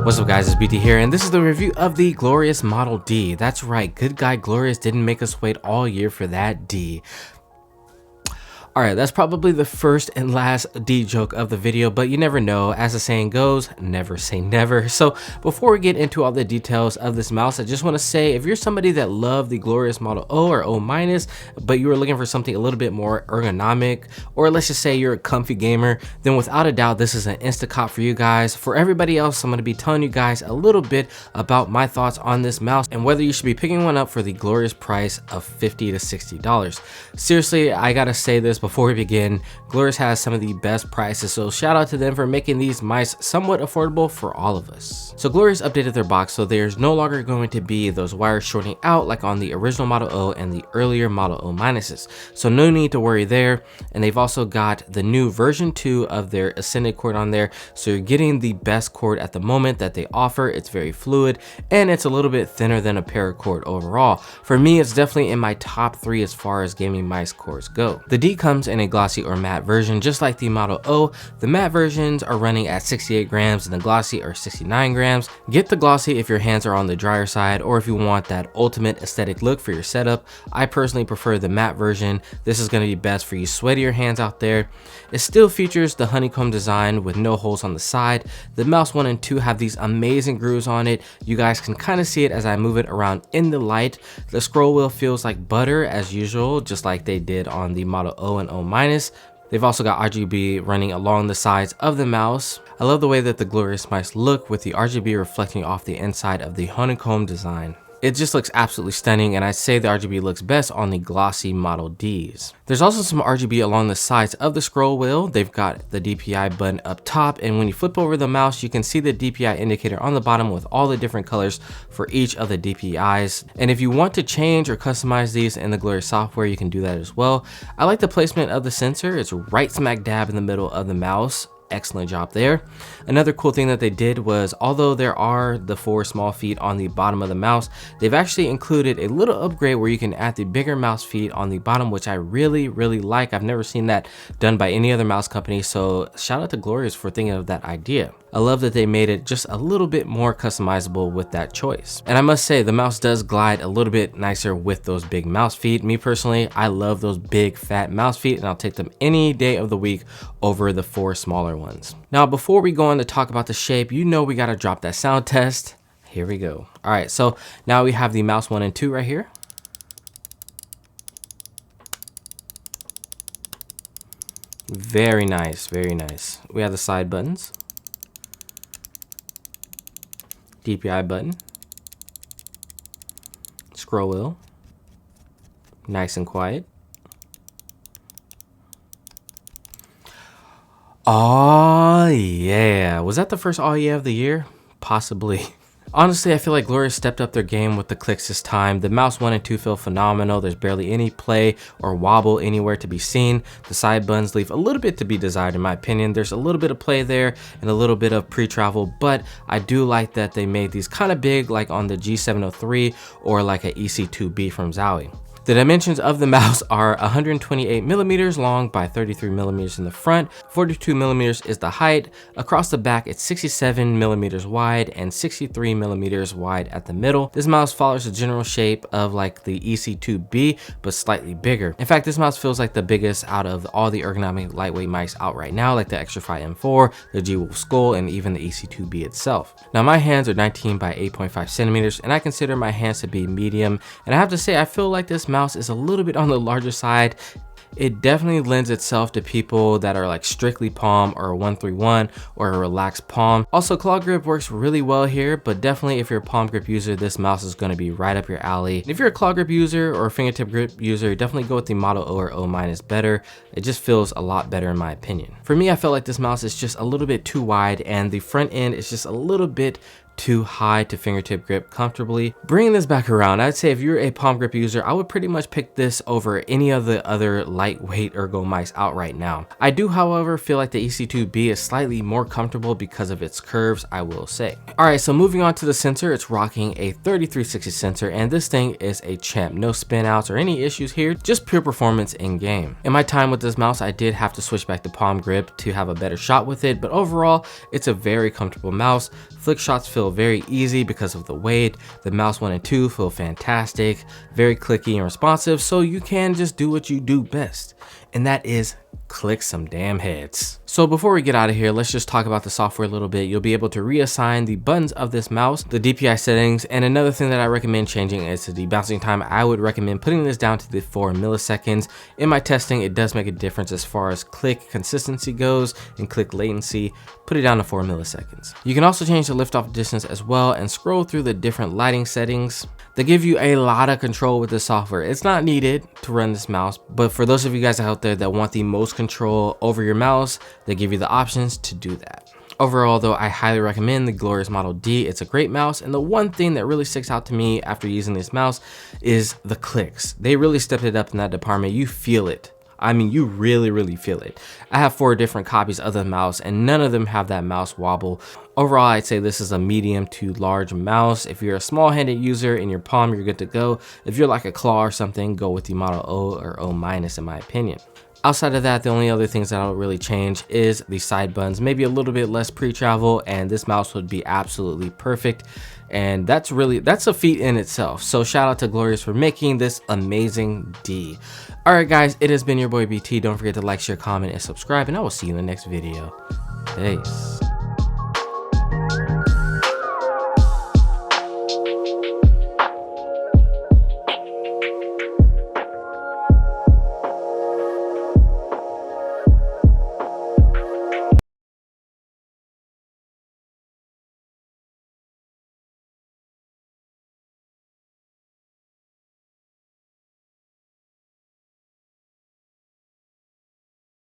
What's up guys, it's BT here, and this is the review of the glorious Model D. That's right, good guy Glorious didn't make us wait all year for that D. Alright, that's probably the first and last D joke of the video, but you never know. As the saying goes, never say never. So before we get into all the details of this mouse, I just want to say, if you're somebody that loved the glorious Model O or O-, but you were looking for something a little bit more ergonomic, or let's just say you're a comfy gamer, then without a doubt, this is an insta-cop for you guys. For everybody else, I'm going to be telling you guys a little bit about my thoughts on this mouse and whether you should be picking one up for the glorious price of $50 to $60. Seriously, I gotta say this before we begin, Glorious has some of the best prices, so shout out to them for making these mice somewhat affordable for all of us. So Glorious updated their box, so there's no longer going to be those wires shorting out like on the original Model O and the earlier Model O-. So no need to worry there. And they've also got the new version 2 of their Ascended cord on there, so you're getting the best cord at the moment that they offer. It's very fluid and it's a little bit thinner than a paracord overall. For me, it's definitely in my top 3 as far as gaming mice cords go. The D comes in a glossy or matte version, just like the Model O. The matte versions are running at 68 grams and the glossy are 69 grams. Get the glossy if your hands are on the drier side, or if you want that ultimate aesthetic look for your setup. I personally prefer the matte version. This is going to be best for you sweatier hands out there. It still features the honeycomb design with no holes on the side. The mouse 1 and 2 have these amazing grooves on it. You guys can kind of see it as I move it around in the light. The scroll wheel feels like butter as usual, just like they did on the Model O and O-. They've also got RGB running along the sides of the mouse. I love the way that the glorious mice look with the RGB reflecting off the inside of the honeycomb design. It just looks absolutely stunning, and I'd say the RGB looks best on the glossy Model Ds. There's also some RGB along the sides of the scroll wheel. They've got the DPI button up top, and when you flip over the mouse, you can see the DPI indicator on the bottom with all the different colors for each of the DPIs. And if you want to change or customize these in the Glorious software, you can do that as well. I like the placement of the sensor. It's right smack dab in the middle of the mouse. Excellent job there. Another cool thing that they did was, although there are the 4 small feet on the bottom of the mouse, they've actually included a little upgrade where you can add the bigger mouse feet on the bottom, which I really like. I've never seen that done by any other mouse company, so shout out to Glorious for thinking of that idea. I love that they made it just a little bit more customizable with that choice. And I must say, the mouse does glide a little bit nicer with those big mouse feet. Me personally, I love those big fat mouse feet, and I'll take them any day of the week over the 4 smaller ones. Now, before we go on to talk about the shape, you know we gotta drop that sound test. Here we go. All right, so now we have the mouse 1 and 2 right here. Very nice, very nice. We have the side buttons. DPI button, scroll wheel, nice and quiet. Oh yeah, was that the first oh yeah of the year? Possibly. Honestly, I feel like Glorious stepped up their game with the clicks this time. The mouse 1 and 2 feel phenomenal. There's barely any play or wobble anywhere to be seen. The side buttons leave a little bit to be desired in my opinion. There's a little bit of play there and a little bit of pre-travel, but I do like that they made these kind of big, like on the G703 or like a EC2B from Zowie. The dimensions of the mouse are 128 millimeters long by 33 millimeters in the front, 42 millimeters is the height. Across the back, it's 67 millimeters wide and 63 millimeters wide at the middle. This mouse follows the general shape of like the EC2B, but slightly bigger. In fact, this mouse feels like the biggest out of all the ergonomic lightweight mice out right now, like the Xtrfy M4, the G-Wolf Skull, and even the EC2B itself. Now, my hands are 19 by 8.5 centimeters, and I consider my hands to be medium. And I have to say, I feel like this mouse is a little bit on the larger side. It definitely lends itself to people that are like strictly palm or a 131 or a relaxed palm. Also, claw grip works really well here, but definitely if you're a palm grip user, this mouse is going to be right up your alley. If you're a claw grip user or a fingertip grip user, definitely go with the Model O or O- better. It just feels a lot better in my opinion. For me, I felt like this mouse is just a little bit too wide, and the front end is just a little bit too high to fingertip grip comfortably. Bringing this back around, I'd say if you're a palm grip user, I would pretty much pick this over any of the other lightweight ergo mice out right now. I do, however, feel like the EC2B is slightly more comfortable because of its curves, I will say. Alright, so moving on to the sensor, it's rocking a 3360 sensor, and this thing is a champ. No spin outs or any issues here, just pure performance in game. In my time with this mouse, I did have to switch back to palm grip to have a better shot with it, but overall, it's a very comfortable mouse. Flick shots feel very easy because of the weight. The mouse 1 and 2 feel fantastic, very clicky and responsive, so you can just do what you do best, and that is click some damn heads. So before we get out of here, let's just talk about the software a little bit. You'll be able to reassign the buttons of this mouse, the DPI settings, and another thing that I recommend changing is the bouncing time. I would recommend putting this down to the 4 milliseconds. In my testing, it does make a difference as far as click consistency goes and click latency. Put it down to 4 milliseconds. You can also change the liftoff distance as well and scroll through the different lighting settings. They give you a lot of control with this software. It's not needed to run this mouse, but for those of you guys out there that want the most control over your mouse, they give you the options to do that. Overall though, I highly recommend the Glorious Model D. It's a great mouse, and the one thing that really sticks out to me after using this mouse is the clicks. They really stepped it up in that department. You feel it. I mean, you really feel it. I have 4 different copies of the mouse, and none of them have that mouse wobble. Overall, I'd say this is a medium to large mouse. If you're a small-handed user in your palm, you're good to go. If you're like a claw or something, go with the Model O or O- in my opinion. Outside of that, the only other things that I'll really change is the side buttons, maybe a little bit less pre-travel, and this mouse would be absolutely perfect. And that's a feat in itself. So shout out to Glorious for making this amazing D. All right, guys, it has been your boy BT. Don't forget to like, share, comment, and subscribe, and I will see you in the next video. Peace.